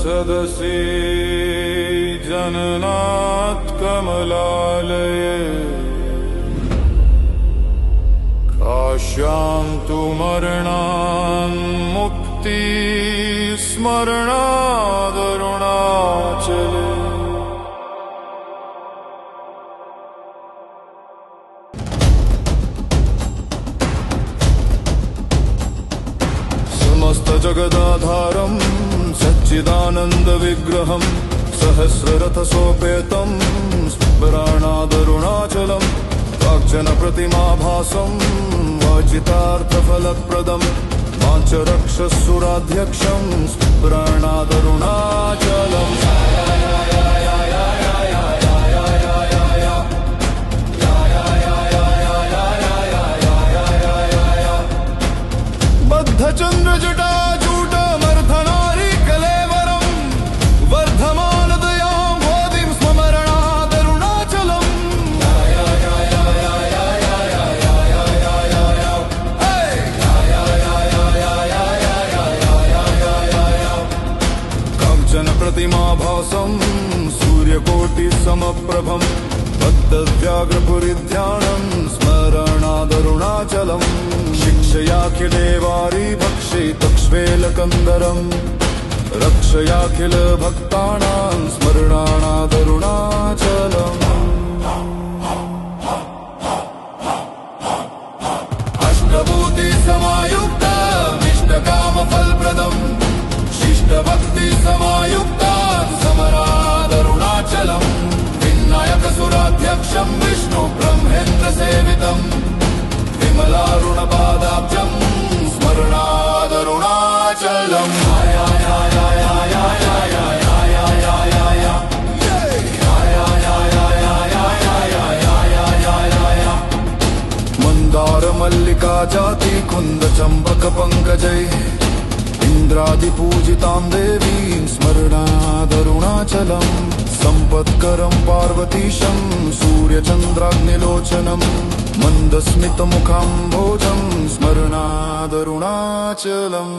सदसि जननात् कमलालये काश्यां तु मरणान्मुक्ति स्मरणादरुणाचले समस्तजगदाधारं सच्चिदानन्दविग्रहं सहस्ररथसोपेतं स्मरणादरुणाचलं प्राक्जनप्रतिमाभासं वाचितार्थफलप्रदं वाञ्छरक्षसुराध्यक्षं स्मरणादरुणाचलम् बद्धचन्द्रजटाजूटमर्धनारी कलेवरं वर्धमानदयां बोधिं स्मरणादरुणाचलम् काञ्चनप्रतिमाभासं सूर्यकोटिसमप्रभं बद्धव्याघ्रपुरिध्यानं स्मरणादरुणाचलम् शिक्षयाखिलेवारी भक्षितक्ष्वेलकन्दरं रक्षयाखिलभक्तानां स्मरणादरुणाचलम् अष्टभूतिसमायुक्तमिष्टकामफलप्रदं शिष्टभक्तिसमायुक्तं स्मरणादरुणाचलं विनायकसुराध्यक्षं विष्णु ब्रह्मेन्द्रसेवितं विमलारुणपादाब्जं स्मरणादरुणाचलम् मन्दारमल्लिका जाति कुन्दचम्बकपङ्कजै इन्द्रादिपूजितां देवीं स्मरणादरुणाचलम् सम्पत्करं पार्वतीशं सूर्यचन्द्राग्निलोचनं मन्दस्मितमुखाम्भोजं स्मरणादरुणाचलम्